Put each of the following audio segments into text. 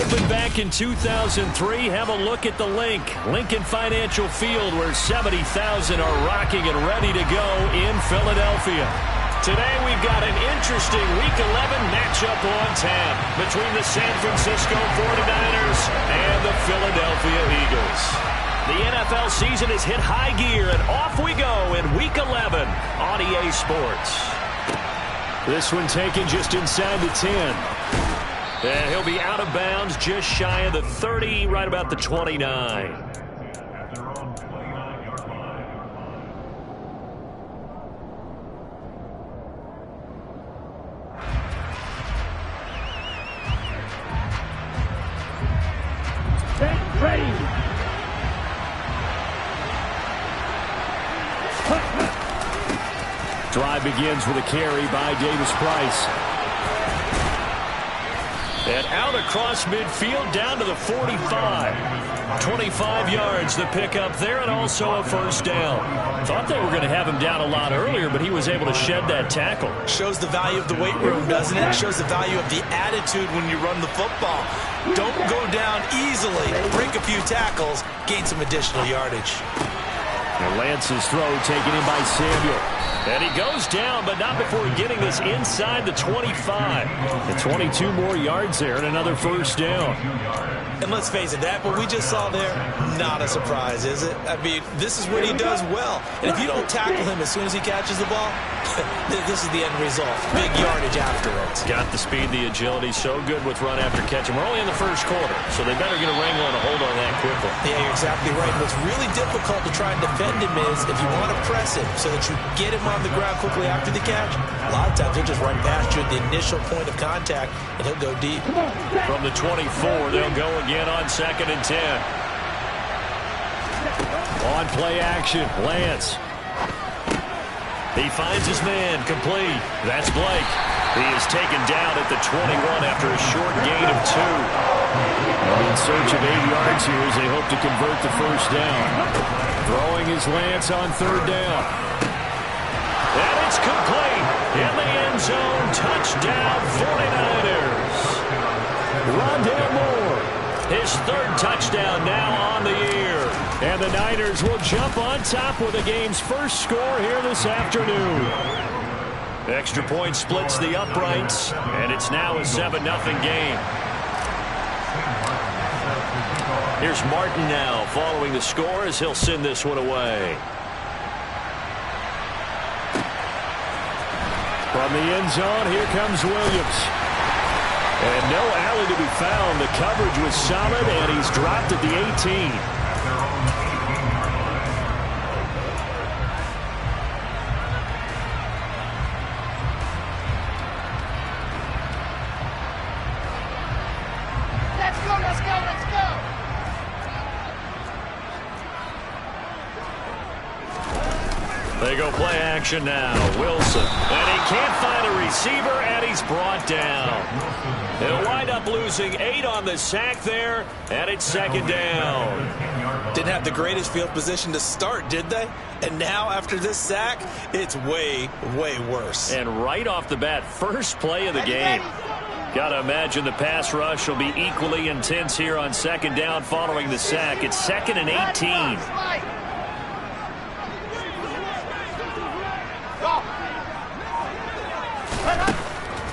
Opened back in 2003. Have a look at the Lincoln Financial Field, where 70,000 are rocking and ready to go in Philadelphia. Today we've got an interesting Week 11 matchup on tap between the San Francisco 49ers and the Philadelphia Eagles. The NFL season has hit high gear, and off we go in Week 11 on EA Sports. This one taken just inside the 10. And he'll be out of bounds just shy of the 30, right about the 29. Ready. Drive begins with a carry by Davis Price. And out across midfield down to the 45. 25 yards the pickup there, and also a first down. Thought they were going to have him down a lot earlier, but he was able to shed that tackle. Shows the value of the weight room, doesn't it? Shows the value of the attitude when you run the football. Don't go down easily. Break a few tackles. Gain some additional yardage. And Lance's throw taken in by Samuel. And he goes down, but not before getting this inside the 25. And 22 more yards there and another first down. And let's face it, that what we just saw there, not a surprise, is it? I mean, this is what he does well. And if you don't tackle him as soon as he catches the ball, this is the end result. Big yardage afterwards. Got the speed, the agility, so good with run after catch. And we're only in the first quarter, so they better get a wrangle and a hold on that quickly. Yeah, you're exactly right. What's really difficult to try and defend him is if you want to press him so that you get him on the ground quickly after the catch, a lot of times he'll just run past you at the initial point of contact, and he'll go deep. From the 24, they'll go again on 2nd and 10. On play action, Lance. He finds his man, complete. That's Blake. He is taken down at the 21 after a short gain of 2. In search of 8 yards here as they hope to convert the first down. Throwing is Lance on 3rd down. And it's complete. In the end zone, touchdown 49ers. Rondale Moore, his 3rd touchdown now on the year. And the Niners will jump on top with the game's first score here this afternoon. Extra point splits the uprights, and it's now a 7-0 game. Here's Martin now following the score as he'll send this one away. From the end zone, here comes Williams. And no alley to be found. The coverage was solid, and he's dropped at the 18. They go play action now. Wilson. And he can't find a receiver, and he's brought down. They'll wind up losing 8 on the sack there, and it's 2nd down. Didn't have the greatest field position to start, did they? And now, after this sack, it's way, way worse. And right off the bat, first play of the game. Got to imagine the pass rush will be equally intense here on 2nd down following the sack. It's 2nd and 18.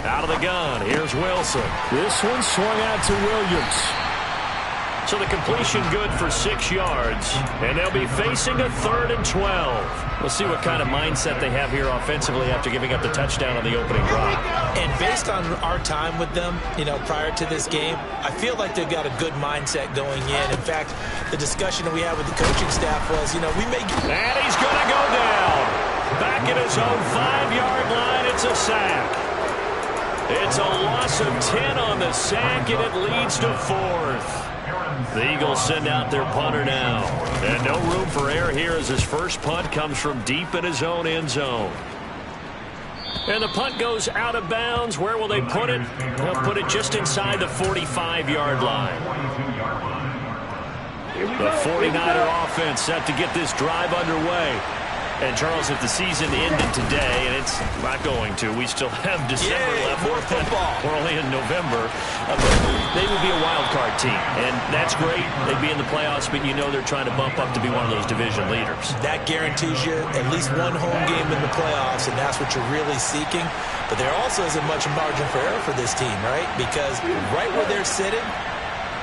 Out of the gun, here's Wilson. This one swung out to Williams. So the completion good for 6 yards, and they'll be facing a 3rd and 12. We'll see what kind of mindset they have here offensively after giving up the touchdown on the opening drive. And based on our time with them, prior to this game, I feel like they've got a good mindset going in. In fact, the discussion that we had with the coaching staff was, we may get... And he's going to go down. Back at his own 5-yard line, it's a sack. It's a loss of 10 on the sack, and it leads to 4th. The Eagles send out their punter now. And no room for error here as his first punt comes from deep in his own end zone. And the punt goes out of bounds. Where will they put it? They'll put it just inside the 45-yard line. The 49er offense set to get this drive underway. And, Charles, if the season ended today, and it's not going to, we still have December left. More football. We're only in November. They would be a wild card team, and that's great. They'd be in the playoffs, but you know they're trying to bump up to be one of those division leaders. That guarantees you at least one home game in the playoffs, and that's what you're really seeking. But there also isn't much margin for error for this team, right? Because right where they're sitting,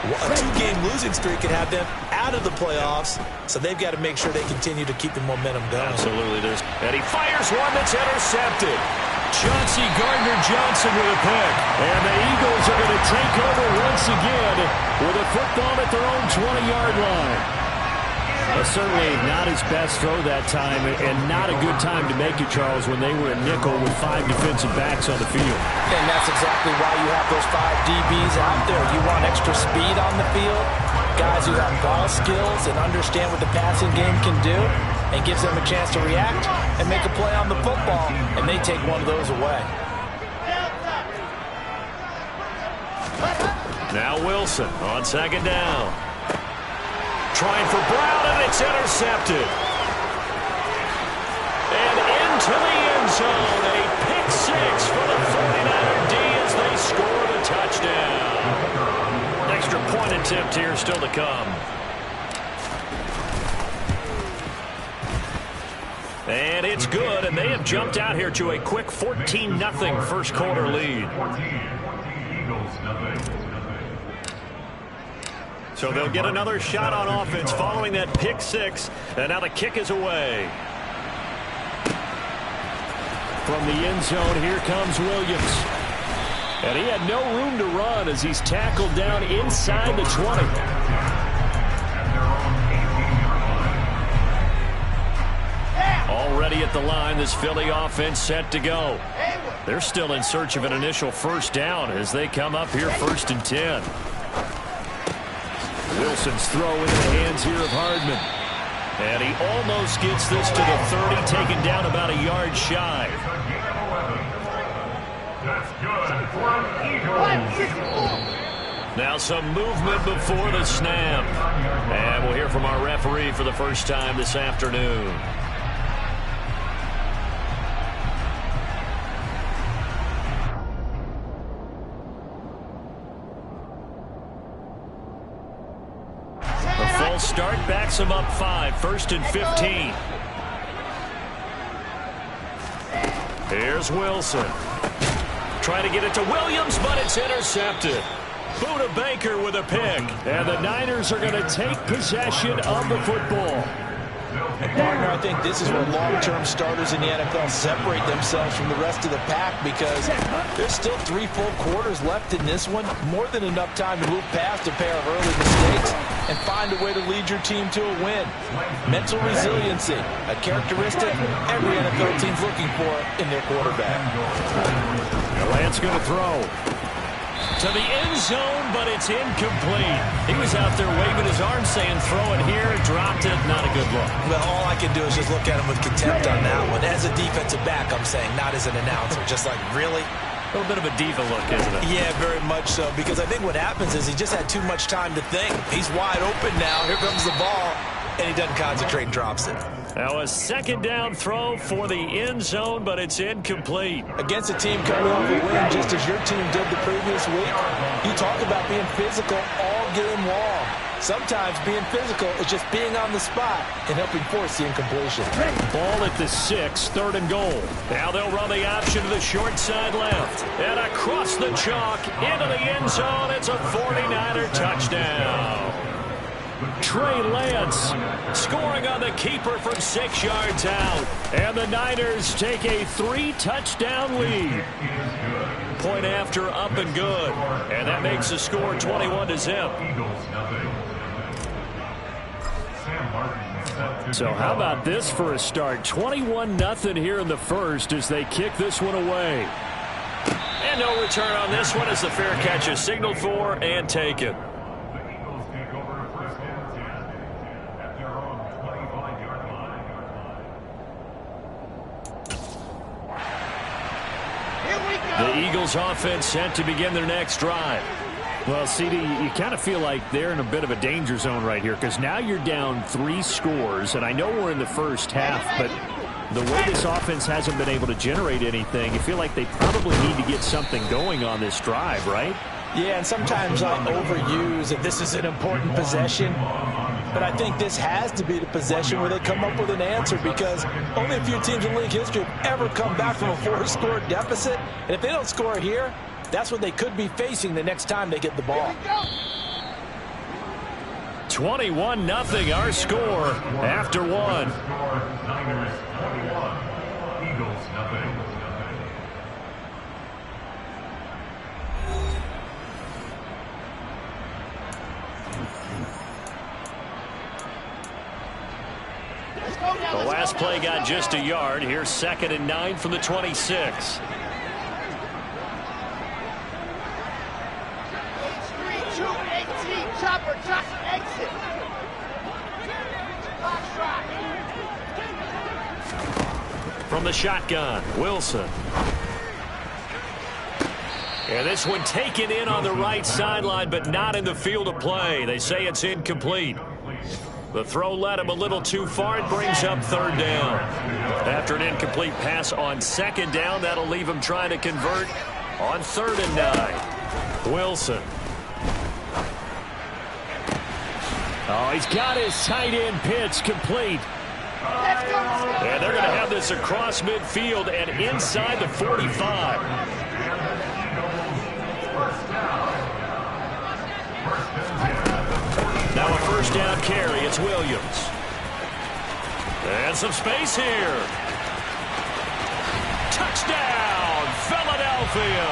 a 2-game losing streak could have them out of the playoffs, so they've got to make sure they continue to keep the momentum going. Absolutely. And he fires one that's intercepted. Chauncey Gardner-Johnson with a pick. And the Eagles are going to take over once again with a football at their own 20-yard line. Well, certainly not his best throw that time, and not a good time to make it, Charles, when they were a nickel with 5 defensive backs on the field. And that's exactly why you have those 5 DBs out there. You want extra speed on the field, guys who have ball skills and understand what the passing game can do, and gives them a chance to react and make a play on the football, and they take one of those away. Now Wilson on second down. Trying for Brown, and it's intercepted. And into the end zone, a pick 6 for the 49er D as they score the touchdown. Extra point attempt here still to come. And it's good, and they have jumped out here to a quick 14-0 first quarter lead. So they'll get another shot on offense following that pick 6, and now the kick is away. From the end zone, here comes Williams. And he had no room to run as he's tackled down inside the 20. Already at the line, this Philly offense set to go. They're still in search of an initial first down as they come up here 1st and 10. Wilson's throw into the hands here of Hardman. And he almost gets this to the 30, taken down about a yard shy. Now some movement before the snap. And we'll hear from our referee for the first time this afternoon. Start backs him up 5, 1st and 15. Here's Wilson. Trying to get it to Williams, but it's intercepted. Buda Baker with a pick. And the Niners are going to take possession of the football. And partner, I think this is where long-term starters in the NFL separate themselves from the rest of the pack, because there's still 3 full quarters left in this one. More than enough time to move past a pair of early mistakes and find a way to lead your team to a win. Mental resiliency, a characteristic every NFL team's looking for in their quarterback. Lance going to throw. To the end zone, but it's incomplete. He was out there waving his arm saying, throw it here, dropped it, not a good look. Well, all I can do is just look at him with contempt on that one. As a defensive back, I'm saying, not as an announcer. Just like, really? A little bit of a diva look, isn't it? Yeah, very much so, because I think what happens is he just had too much time to think. He's wide open now. Here comes the ball, and he doesn't concentrate and drops it. Now a second down throw for the end zone, but it's incomplete. Against a team coming off a win, just as your team did the previous week, you talk about being physical all game long. Sometimes being physical is just being on the spot and helping force the incompletion. Ball at the 6, 3rd and goal. Now they'll run the option to the short side left. And across the chalk, into the end zone, it's a 49er touchdown. Trey Lance scoring on the keeper from 6 yards out. And the Niners take a 3-touchdown lead. Point after, up and good. And that makes the score 21-0. So how about this for a start? 21-0 here in the first as they kick this one away. And no return on this one as the fair catch is signaled for and taken. The Eagles offense set to begin their next drive. Well, CD, you kind of feel like they're in a bit of a danger zone right here because now you're down 3 scores, and I know we're in the first half, but The way this offense hasn't been able to generate anything, you feel like they probably need to get something going on this drive, right? Yeah, and sometimes I overuse that this is an important possession. But I think this has to be the possession where they come up with an answer, because only a few teams in league history have ever come back from a 4-score deficit. And if they don't score here, that's what they could be facing the next time they get the ball. 21-0 our score after one. Niners 21, Eagles nothing. The last play got just a yard. Here's 2nd and 9 from the 26. Chopper, exit. From the shotgun, Wilson. And this one taken in on the right sideline, but not in the field of play. They say it's incomplete. The throw led him a little too far. It brings up 3rd down. After an incomplete pass on 2nd down, that'll leave him trying to convert on 3rd and 9. Wilson. Oh, he's got his tight end pitch complete. And they're going to have this across midfield and inside the 45. Now a 1st down carry. It's Williams. And some space here. Touchdown, Philadelphia.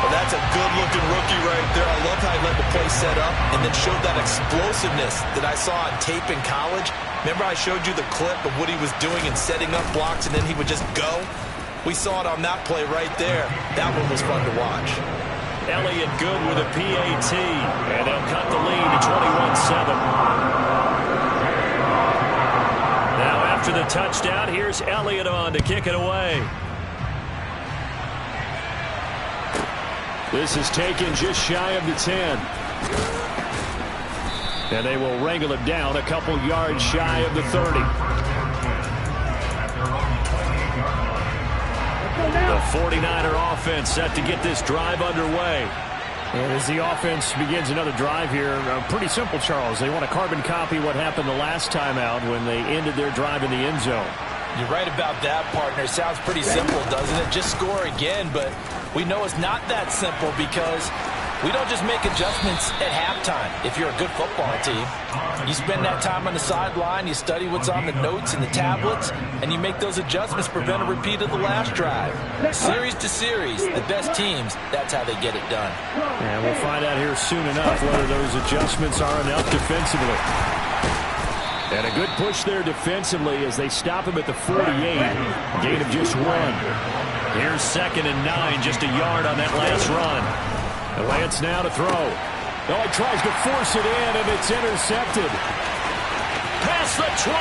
Well, that's a good-looking rookie right there. I love how he let the play set up and then showed that explosiveness that I saw on tape in college. Remember I showed you the clip of what he was doing and setting up blocks, and then he would just go? We saw it on that play right there. That one was fun to watch. Elliott good with a PAT, and they'll cut the lead to 21-7. Now after the touchdown, here's Elliott on to kick it away. This is taken just shy of the 10. And they will wrangle it down a couple yards shy of the 30. The 49er offense set to get this drive underway. And as the offense begins another drive here, pretty simple, Charles. They want to carbon copy what happened the last time out when they ended their drive in the end zone. You're right about that, partner. Sounds pretty simple, doesn't it? Just score again, but we know it's not that simple because we don't just make adjustments at halftime. If you're a good football team, you spend that time on the sideline, you study what's on the notes and the tablets, and you make those adjustments to prevent a repeat of the last drive. Series to series, the best teams, that's how they get it done. And we'll find out here soon enough whether those adjustments are enough defensively. And a good push there defensively as they stop him at the 48. Gain of just 1. Here's 2nd and 9, just a yard on that last run. And Lance now to throw. Oh, he tries to force it in, and it's intercepted. Past the 20.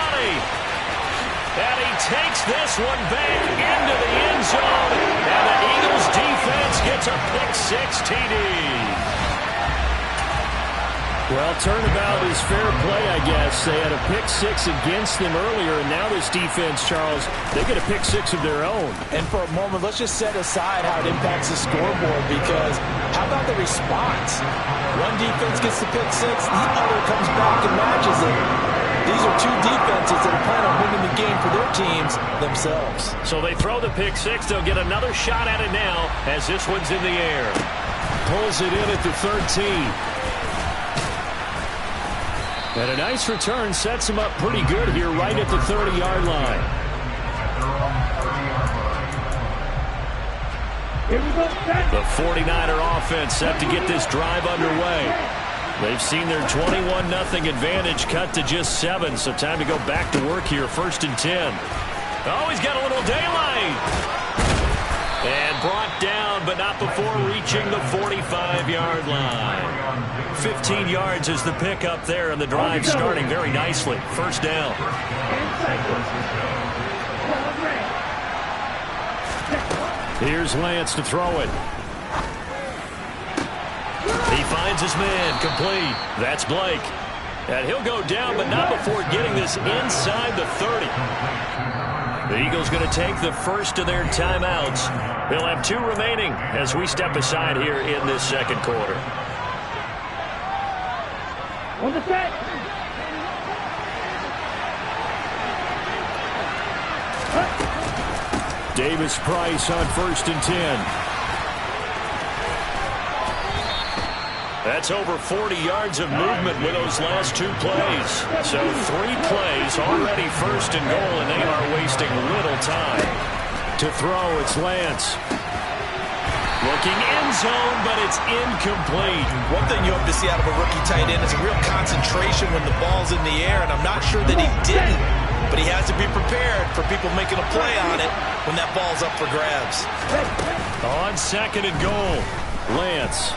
And he takes this one back into the end zone. And the Eagles defense gets a pick-6 TD. Well, turnabout is fair play, I guess. They had a pick-6 against them earlier, and now this defense, Charles, they get a pick-6 of their own. And for a moment, let's just set aside how it impacts the scoreboard, because how about the response? One defense gets the pick-6, the other comes back and matches it. These are two defenses that are planning on winning the game for their teams themselves. So they throw the pick-6. They'll get another shot at it now as this one's in the air. Pulls it in at the 13. And a nice return sets him up pretty good here right at the 30-yard line. The 49er offense set to get this drive underway. They've seen their 21-0 advantage cut to just 7, so time to go back to work here. 1st and 10. Oh, he's got a little daylight. And brought down, but not before reaching the 45-yard line. 15 yards is the pickup there, and the drive starting very nicely. 1st down. Here's Lance to throw it. He finds his man, complete. That's Blake. And he'll go down, but not before getting this inside the 30. The Eagles going to take the first of their timeouts. They'll have 2 remaining as we step aside here in this second quarter. On the set. Davis-Price on 1st and 10. That's over 40 yards of movement with those last 2 plays. So 3 plays already 1st and goal, and they are wasting little time. To throw, it's Lance. Looking end zone, but it's incomplete. One thing you hope to see out of a rookie tight end is a real concentration when the ball's in the air, and I'm not sure that he didn't, but he has to be prepared for people making a play on it when that ball's up for grabs. On 2nd and goal, Lance.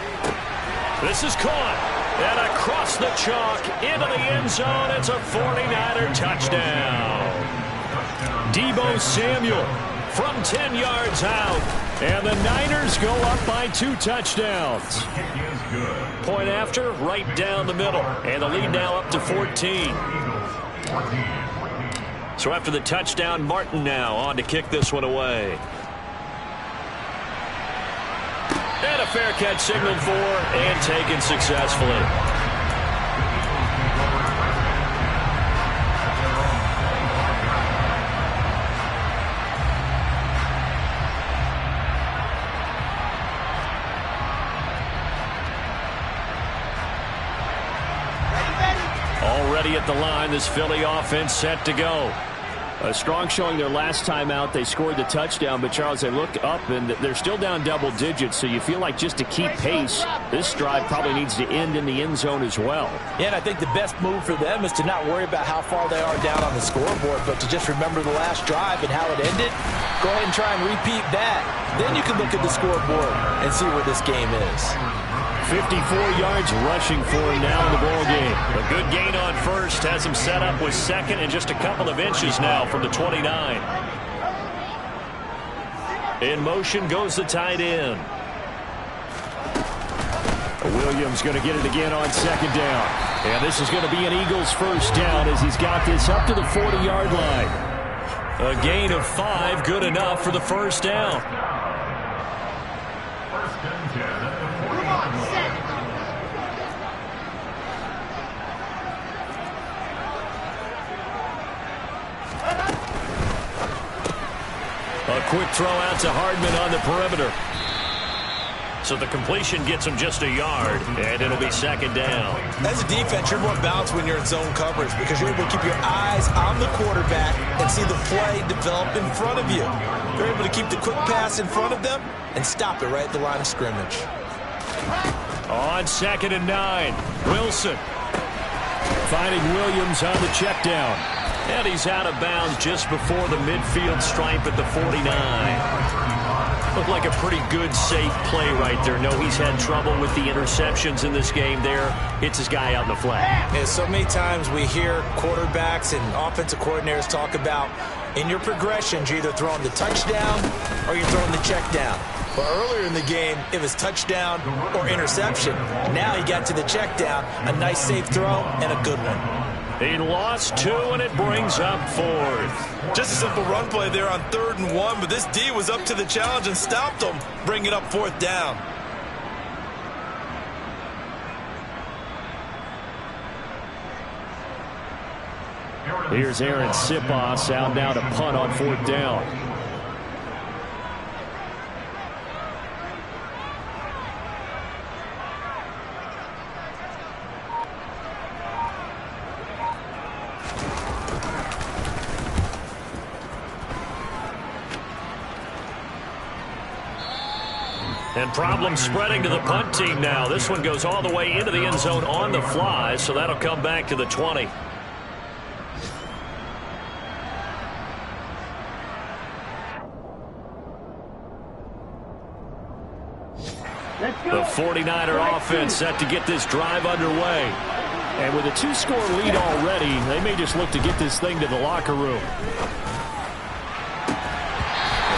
this is caught. And across the chalk into the end zone. It's a 49er touchdown. Deebo Samuel from 10 yards out. And the Niners go up by 2 touchdowns. Point after, right down the middle. And the lead now up to 14. So after the touchdown, Martin now on to kick this one away. And a fair catch signaled for and taken successfully. Already at the line, this Philly offense set to go. A strong showing their last time out. They scored the touchdown, but Charles, they look up and they're still down double digits, so you feel like just to keep pace, this drive probably needs to end in the end zone as well. Yeah, and I think the best move for them is to not worry about how far they are down on the scoreboard, but to just remember the last drive and how it ended. Go ahead and try and repeat that. Then you can look at the scoreboard and see where this game is. 54 yards rushing for him now in the ball game. A good gain on first has him set up with 2nd and just a couple of inches now from the 29. In motion goes the tight end. Williams going to get it again on 2nd down. And this is going to be an Eagles first down as he's got this up to the 40-yard line. A gain of 5, good enough for the first down. A quick throw out to Hardman on the perimeter. So the completion gets him just a yard, and it'll be 2nd down. As a defense, you're more balanced when you're in zone coverage because you're able to keep your eyes on the quarterback and see the play develop in front of you. You're able to keep the quick pass in front of them and stop it right at the line of scrimmage. On 2nd and 9, Wilson. Finding Williams on the check down. And he's out of bounds just before the midfield stripe at the 49. Looked like a pretty good, safe play right there. No, he's had trouble with the interceptions in this game there. Hits his guy out in the flat. Yeah, so many times we hear quarterbacks and offensive coordinators talk about in your progressions, you're either throwing the touchdown or you're throwing the check down. But earlier in the game, it was touchdown or interception. Now he got to the check down, a nice safe throw, and a good one. He lost 2, and it brings up 4th. Just a simple run play there on 3rd and 1, but this D was up to the challenge and stopped him, bringing up 4th down. Here's Aaron Siposs out now to punt on 4th down. And problems spreading to the punt team now. This one goes all the way into the end zone on the fly, so that'll come back to the 20. The 49er offense set to get this drive underway. And with a 2-score lead already, they may just look to get this thing to the locker room.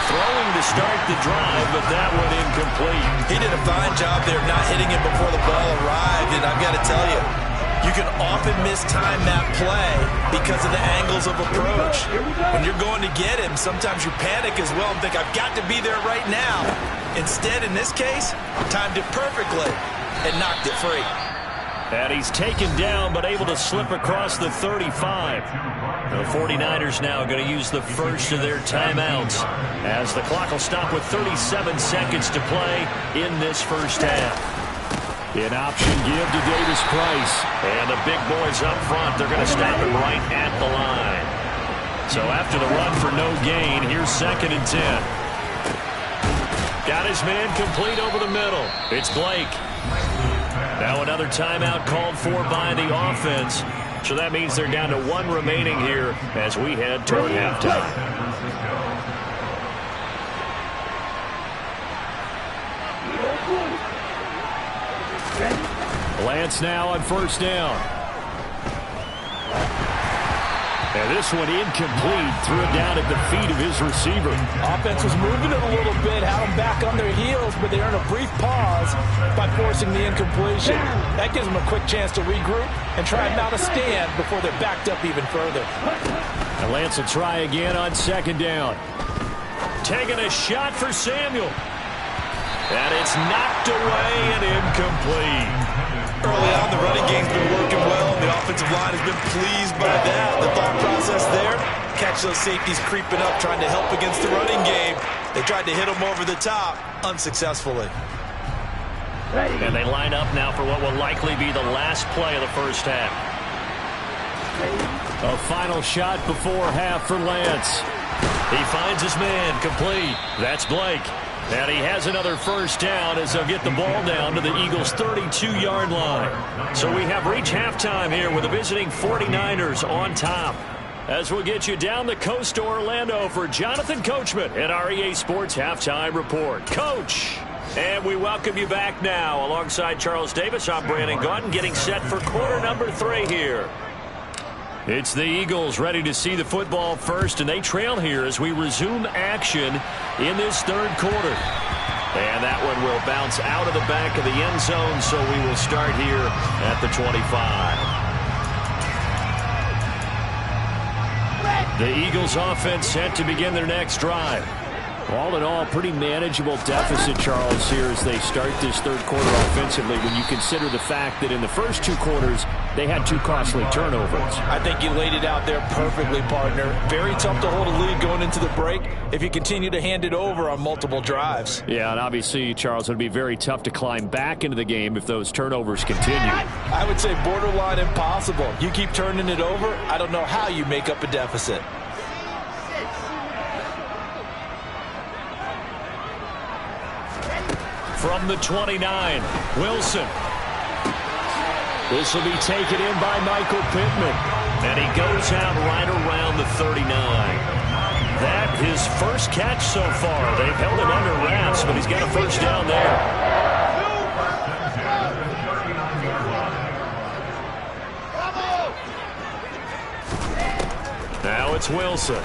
Throwing to start the drive, but that one incomplete. He did a fine job there not hitting it before the ball arrived, and I've got to tell you, You can often mistime that play because of the angles of approach. When you're going to get him, sometimes you panic as well and think, I've got to be there right now. Instead, in this case, timed it perfectly and knocked it free. And he's taken down but able to slip across the 35. The 49ers now going to use the first of their timeouts as the clock will stop with 37 seconds to play in this first half. An option give to Davis Price. And the big boys up front, they're going to stop him right at the line. So after the run for no gain, here's 2nd and 10. Got his man complete over the middle. It's Blake. Now another timeout called for by the offense. So that means they're down to 1 remaining here as we head toward halftime. Lance now on 1st down. And this one incomplete. Threw it down at the feet of his receiver. Offense was moving it a little bit, had them back on their heels, but they earned a brief pause by forcing the incompletion. That gives them a quick chance to regroup and try and mount a stand before they're backed up even further. And Lance will try again on 2nd down. Taking a shot for Samuel. And it's knocked away and incomplete. Early on, the running game's been working well, and the offensive line has been pleased by that. The thought process there, catch those safeties creeping up, trying to help against the running game. They tried to hit them over the top, unsuccessfully. And they line up now for what will likely be the last play of the first half. A final shot before half for Lance. He finds his man complete. That's Blake. And he has another first down as they'll get the ball down to the Eagles' 32-yard line. So we have reached halftime here with the visiting 49ers on top. As we'll get you down the coast to Orlando for Jonathan Coachman at our EA Sports Halftime Report. Coach! And we welcome you back now. Alongside Charles Davis, I'm Brandon Gaudin getting set for quarter number 3 here. It's the Eagles ready to see the football first, and they trail here as we resume action in this 3rd quarter. And that one will bounce out of the back of the end zone, so we will start here at the 25. The Eagles offense set to begin their next drive. All in all, pretty manageable deficit, Charles, here as they start this 3rd quarter offensively when you consider the fact that in the first 2 quarters, they had 2 costly turnovers. I think you laid it out there perfectly, partner. Very tough to hold a lead going into the break if you continue to hand it over on multiple drives. Yeah, and obviously, Charles, it would be very tough to climb back into the game if those turnovers continue. I would say borderline impossible. You keep turning it over, I don't know how you make up a deficit. From the 29, Wilson. This will be taken in by Michael Pittman. And he goes out right around the 39. That his first catch so far. They've held him under wraps, but he's got a first down there. Now it's Wilson.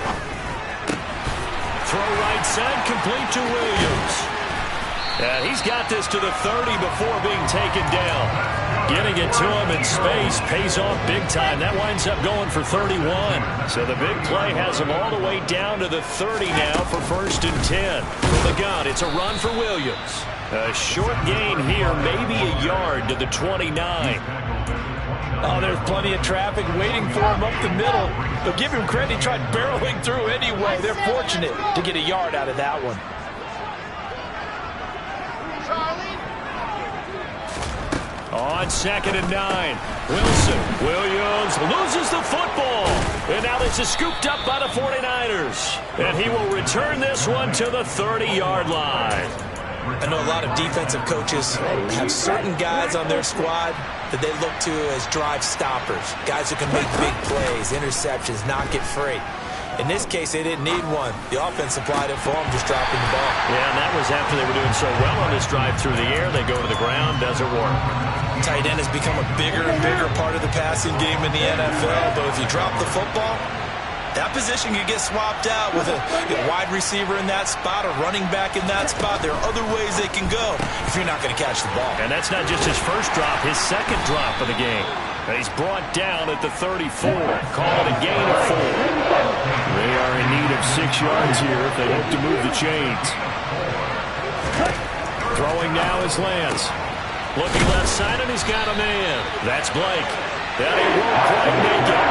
Throw right side, complete to Williams. And he's got this to the 30 before being taken down. Getting it to him in space pays off big time. That winds up going for 31. So the big play has him all the way down to the 30 now for 1st and 10. From the gun, it's a run for Williams. A short gain here, maybe a yard to the 29. Oh, there's plenty of traffic waiting for him up the middle. But give him credit, he tried barreling through anyway. They're fortunate to get a yard out of that one. On 2nd and 9, Williams loses the football. And now this is scooped up by the 49ers. And he will return this one to the 30-yard line. I know a lot of defensive coaches have certain guys on their squad that they look to as drive stoppers, guys who can make big plays, interceptions, knock it free. In this case, they didn't need one. The offense supplied it for them, just dropping the ball. Yeah, and that was after they were doing so well on this drive through the air. They go to the ground, doesn't work. Tight end has become a bigger and bigger part of the passing game in the NFL, but if you drop the football, that position could get swapped out with a wide receiver in that spot, a running back in that spot. There are other ways they can go if you're not going to catch the ball. And that's not just his first drop, his second drop of the game. And he's brought down at the 34. Call it a gain of 4. They are in need of 6 yards here if they hope to move the chains. Throwing now is Lance. Looking left side, and he's got a man. That's Blake. That he won't quite make it.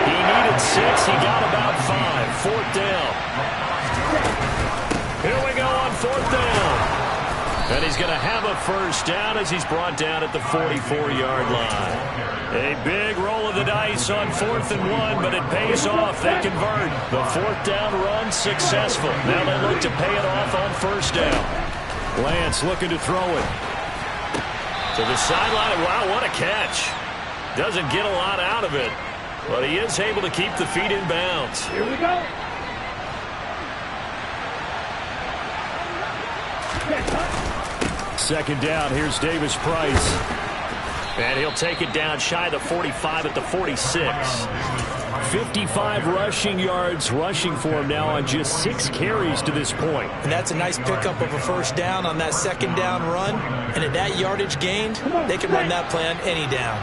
He needed 6. He got about 5. 4th down. Here we go on 4th down. And he's going to have a first down as he's brought down at the 44-yard line. A big roll of the dice on 4th and 1, but it pays off. They convert. The 4th down run successful. Now they look to pay it off on 1st down. Lance looking to throw it. To the sideline. Wow, what a catch. Doesn't get a lot out of it, but he is able to keep the feet in bounds. Here we go. Second down, here's Davis Price. And he'll take it down shy of the 45 at the 46. 55 rushing yards rushing for him now on just 6 carries to this point. And that's a nice pickup of a first down on that 2nd down run. And at that yardage gained, they can run that play on any down.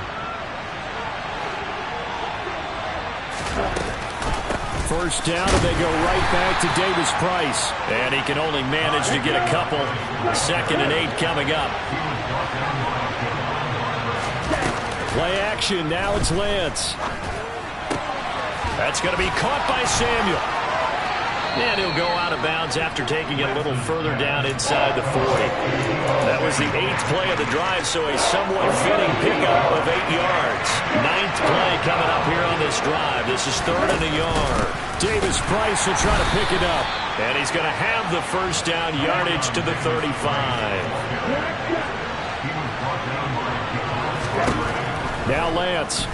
First down, and they go right back to Davis Price. And he can only manage to get a couple. 2nd and 8 coming up. Play action, now it's Lance. That's going to be caught by Samuel. And he'll go out of bounds after taking it a little further down inside the 40. That was the 8th play of the drive, so a somewhat fitting pickup of 8 yards. 9th play coming up here on this drive. This is 3rd and a yard. Davis Price will try to pick it up. And he's going to have the first down yardage to the 35. Now Lance.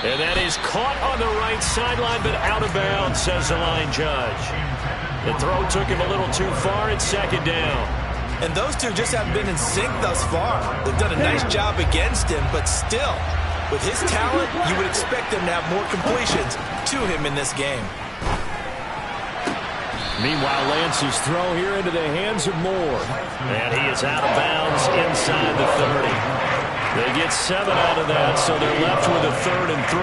And that is caught on the right sideline, but out of bounds, says the line judge. The throw took him a little too far. It's 2nd down. And those two just haven't been in sync thus far. They've done a nice job against him, but still, with his talent, you would expect them to have more completions to him in this game. Meanwhile, Lance's throw here into the hands of Moore. And he is out of bounds inside the 30. They get 7 out of that, so they're left with a 3rd and 3.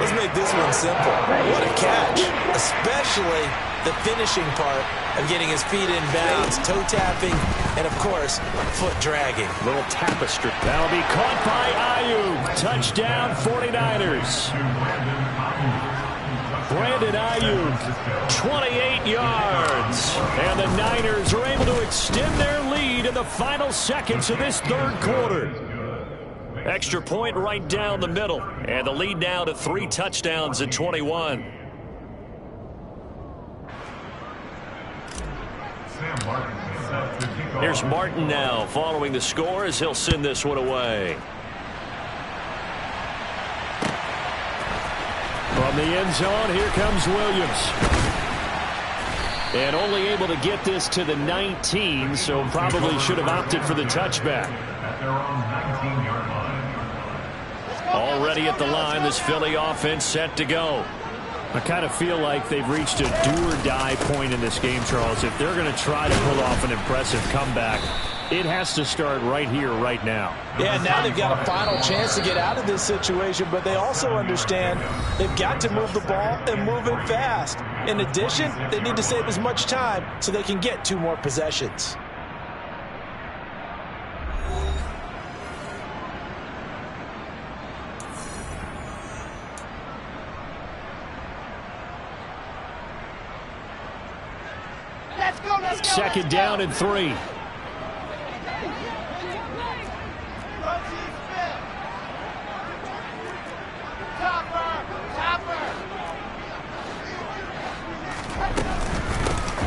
Let's make this one simple. What a catch, especially the finishing part of getting his feet in bounds, toe tapping, and, of course, foot dragging. Little tapestry. That'll be caught by Ayuk. Touchdown, 49ers. Brandon Ayuk, 28 yards. And the Niners are able to extend their lead in the final seconds of this 3rd quarter. Extra point right down the middle. And the lead now to 3 touchdowns at 21. Here's Martin now following the score as he'll send this one away. From the end zone, here comes Williams. And only able to get this to the 19, so probably should have opted for the touchback. At their own 19-yard line. Already at the line, this Philly offense set to go. I kind of feel like they've reached a do-or-die point in this game, Charles. If they're going to try to pull off an impressive comeback, it has to start right here, right now. Yeah, now they've got a final chance to get out of this situation, but they also understand they've got to move the ball and move it fast. In addition, they need to save as much time so they can get 2 more possessions. Second down and 3.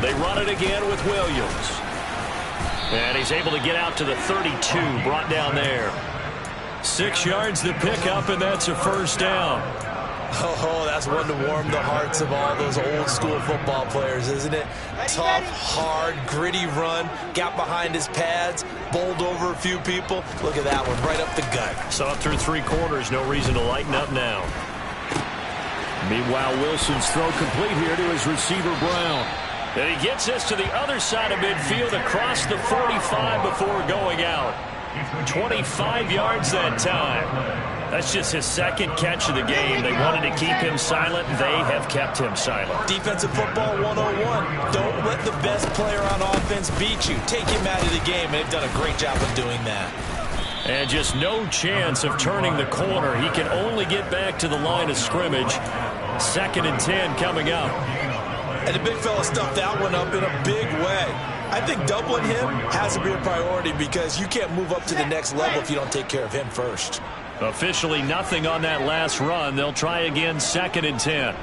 They run it again with Williams. And he's able to get out to the 32, brought down there. 6 yards to pick up, and that's a first down. Oh, that's one to warm the hearts of all those old-school football players, isn't it? Tough, hard, gritty run, got behind his pads, bowled over a few people. Look at that one, right up the gut. Saw it through 3 quarters, no reason to lighten up now. Meanwhile, Wilson's throw complete here to his receiver, Brown. And he gets this to the other side of midfield across the 45 before going out. 25 yards that time. That's just his second catch of the game. They wanted to keep him silent. They have kept him silent. Defensive football 101. Don't let the best player on offense beat you. Take him out of the game, and they've done a great job of doing that. And just no chance of turning the corner. He can only get back to the line of scrimmage. 2nd and 10 coming up. And the big fella stuffed that one up in a big way. I think doubling him has to be a priority because you can't move up to the next level if you don't take care of him first. Officially nothing on that last run. They'll try again 2nd and 10.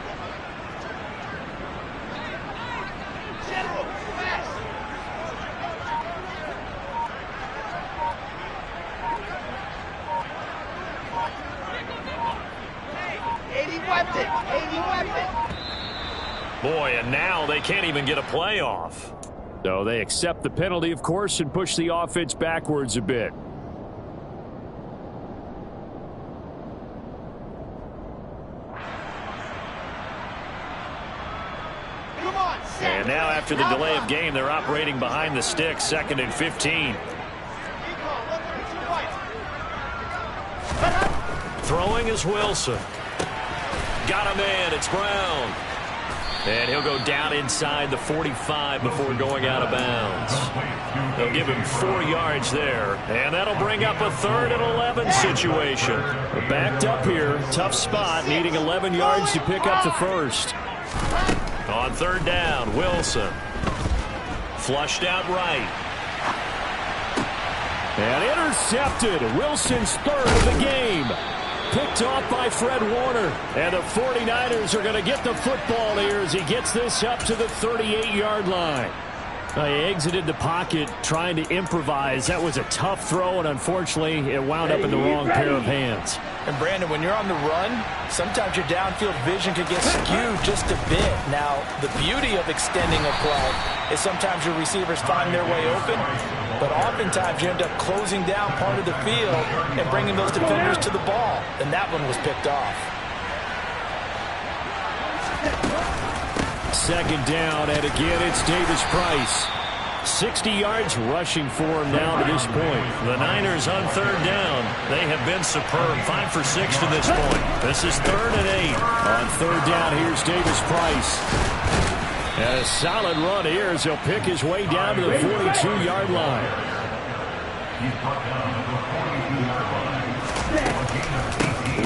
Boy, and now they can't even get a play off. So they accept the penalty, of course, and push the offense backwards a bit. And now after the delay of game, they're operating behind the sticks, 2nd and 15. Throwing is Wilson. Got a man, it's Brown. And he'll go down inside the 45 before going out of bounds. They'll give him 4 yards there. And that'll bring up a 3rd and 11 situation. We're backed up here. Tough spot, needing 11 yards to pick up the first. On 3rd down, Wilson. Flushed out right. And intercepted. Wilson's 3rd of the game. Picked off by Fred Warner. And the 49ers are going to get the football here as he gets this up to the 38-yard line. He exited the pocket trying to improvise. That was a tough throw, and unfortunately, it wound up in the wrong pair of hands. And, Brandon, when you're on the run, sometimes your downfield vision could get skewed just a bit. Now, the beauty of extending a play is sometimes your receivers find their way open, but oftentimes you end up closing down part of the field and bringing those defenders to the ball, and that one was picked off. 2nd down, and again, it's Davis Price. 60 yards rushing for him now to this point. The Niners on 3rd down. They have been superb. 5 for 6 to this point. This is 3rd and 8. On 3rd down, here's Davis Price. And a solid run here as he'll pick his way down to the 42-yard line.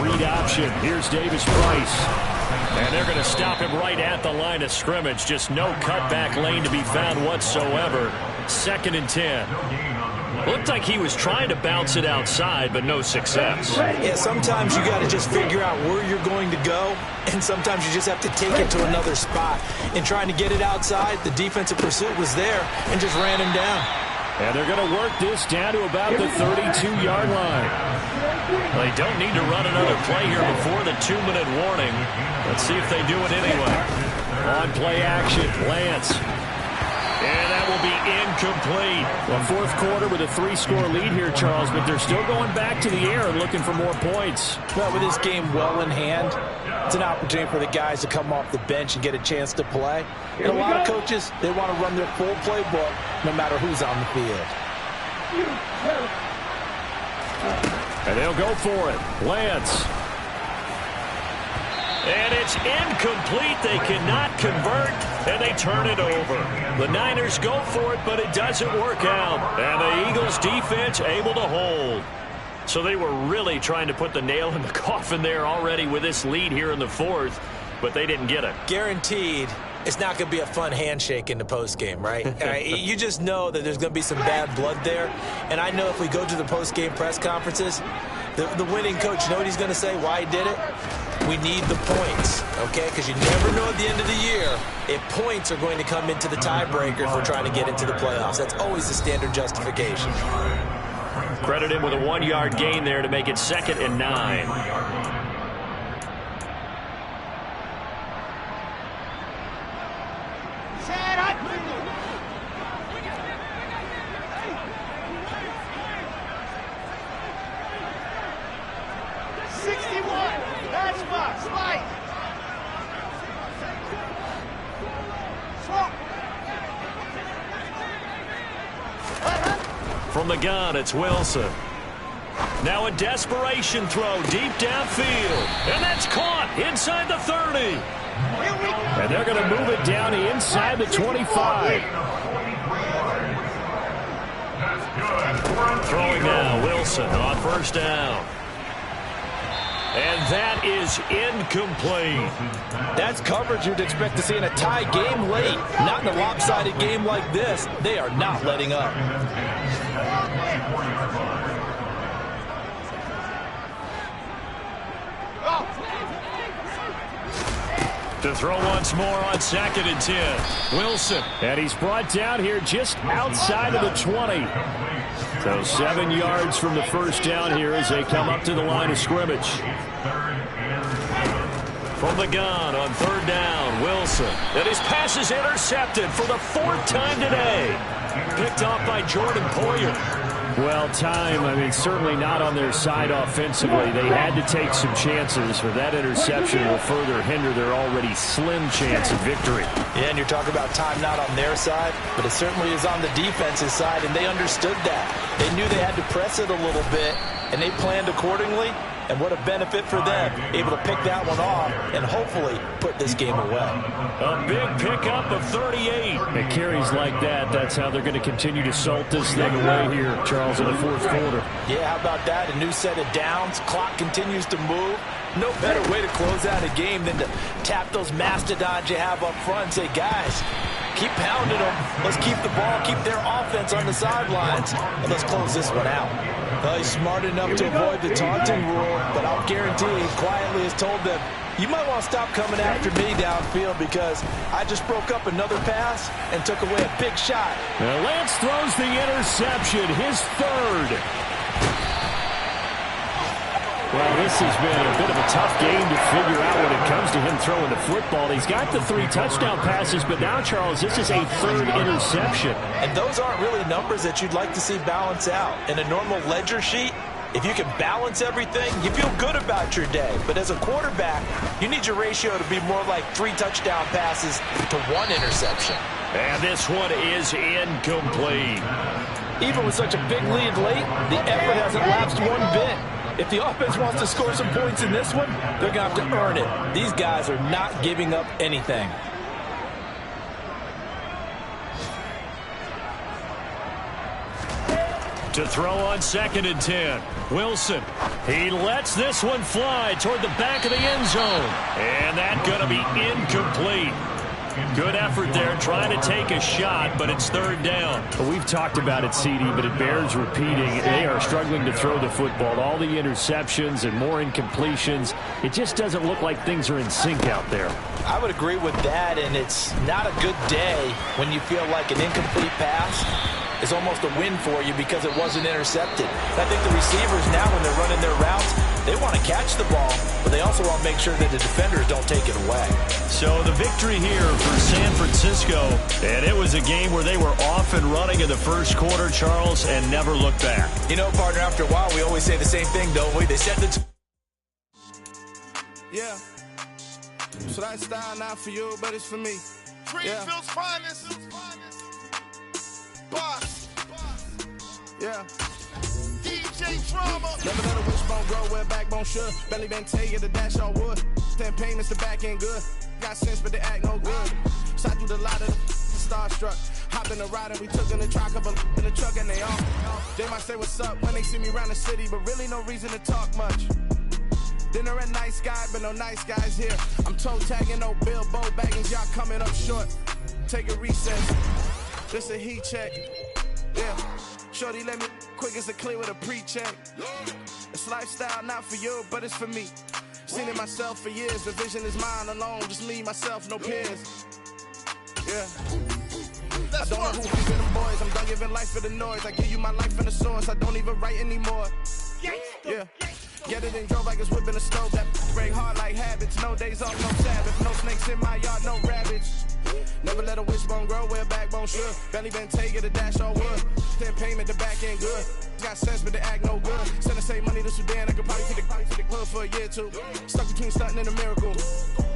Read option. Here's Davis Price. And they're going to stop him right at the line of scrimmage. Just no cutback lane to be found whatsoever. 2nd and 10. Looked like he was trying to bounce it outside, but no success. Yeah, sometimes you got to just figure out where you're going to go, and sometimes you just have to take it to another spot. In trying to get it outside, the defensive pursuit was there and just ran him down. And they're going to work this down to about the 32-yard line. They don't need to run another play here before the 2-minute warning. Let's see if they do it anyway. On play action, Lance. And that will be incomplete. Well, 4th quarter with a 3-score lead here, Charles, but they're still going back to the air and looking for more points. Well, with this game well in hand, it's an opportunity for the guys to come off the bench and get a chance to play. And a lot of coaches, they want to run their full playbook no matter who's on the field. And they'll go for it. Lance. And it's incomplete. They cannot convert, and they turn it over. The Niners go for it, but it doesn't work out. And the Eagles defense able to hold. So they were really trying to put the nail in the coffin there already with this lead here in the 4th, but they didn't get it. Guaranteed, it's not going to be a fun handshake in the postgame, right? You just know that there's going to be some bad blood there. And I know if we go to the postgame press conferences, the winning coach, you know what he's going to say, why he did it? We need the points, okay? Because you never know at the end of the year if points are going to come into the tiebreaker if we're trying to get into the playoffs. That's always the standard justification. Credit him with a 1-yard gain there to make it 2nd and 9. From From the gun, it's Wilson. Now a desperation throw deep downfield. And that's caught inside the 30. And they're going to move it down inside the 25. Throwing now, Wilson on first down. And that is incomplete. That's coverage you'd expect to see in a tie game late. Not in a lopsided game like this. They are not letting up. To throw once more on 2nd and 10. Wilson. And he's brought down here just outside of the 20. So 7 yards from the first down here as they come up to the line of scrimmage. From the gun on 3rd down, Wilson. And his pass is intercepted for the 4th time today. Picked off by Jordan Poyer. Well, time, certainly not on their side offensively. They had to take some chances, but that interception will further hinder their already slim chance of victory. Yeah, and you're talking about time not on their side, but it certainly is on the defense's side, and they understood that. They knew they had to press it a little bit, and they planned accordingly. And what a benefit for them, able to pick that one off and hopefully put this game away. A big pickup of 38. It carries like that. That's how they're going to continue to salt this thing away here, Charles, in the 4th quarter. Yeah, how about that? A new set of downs. Clock continues to move. No better way to close out a game than to tap those mastodons you have up front and say, guys, keep pounding them. Let's keep the ball, keep their offense on the sidelines, and let's close this one out. He's smart enough to avoid the taunting rule, but I'll guarantee he quietly has told them, you might want to stop coming after me downfield because I just broke up another pass and took away a big shot. Now Lance throws the interception, his 3rd. Well, this has been a bit of a tough game to figure out when it comes to him throwing the football. He's got the 3 touchdown passes, but now, Charles, this is a 3rd interception. And those aren't really numbers that you'd like to see balance out. In a normal ledger sheet, if you can balance everything, you feel good about your day. But as a quarterback, you need your ratio to be more like 3 touchdown passes to 1 interception. And this one is incomplete. Even with such a big lead late, the effort hasn't lapsed one bit. If the offense wants to score some points in this one, they're going to have to earn it. These guys are not giving up anything. To throw on 2nd and 10. Wilson. He lets this one fly toward the back of the end zone. And that's going to be incomplete. Good effort there, trying to take a shot, but it's 3rd down. Well, we've talked about it, CD, but it bears repeating. They are struggling to throw the football. All the interceptions and more incompletions. It just doesn't look like things are in sync out there. I would agree with that, and it's not a good day when you feel like an incomplete pass is almost a win for you because it wasn't intercepted. I think the receivers now, when they're running their routes, they want to catch the ball, but they also want to make sure that the defenders don't take it away. So the victory here for San Francisco, and it was a game where they were off and running in the 1st quarter, Charles, and never looked back. You know, partner, after a while, we always say the same thing, don't we? They set the... Yeah. So that style not for you, but it's for me. Greenfield's finest. Boss. Yeah. DJ Drama. Never let a wishbone grow where backbone should. Belly been taking the dash all wood. 10 payments, the back end good. Got sense, but they act no good. Shot through the lot of the starstruck. Hop in the ride and we took in the truck, couple in the truck and they all. They might say what's up when they see me around the city, but really no reason to talk much. Dinner at nice guy, but no nice guys here. I'm toe tagging, no Bilbo Baggins, y'all coming up short. Take a recess. This a heat check. Yeah. Shorty let me quick as a clear with a pre-check. It's lifestyle not for you, but it's for me. Seen it myself for years. The vision is mine alone. Just me, myself, no peers. Yeah. I don't know who giving them boys. I'm done giving life for the noise. I give you my life in the source. I don't even write anymore. Yeah. Get it and drove like it's whipping a stove. That break hard like habits. No days off, no Sabbath. No snakes in my yard, no rabbits. Never let a wishbone grow where backbone should. Belly been taking the dash all wood. 10 payment, the back end good. Got sense, but they act no good. Send the same money to Sudan. I could probably take the hood for a year or two. Stuck between stunting and a miracle.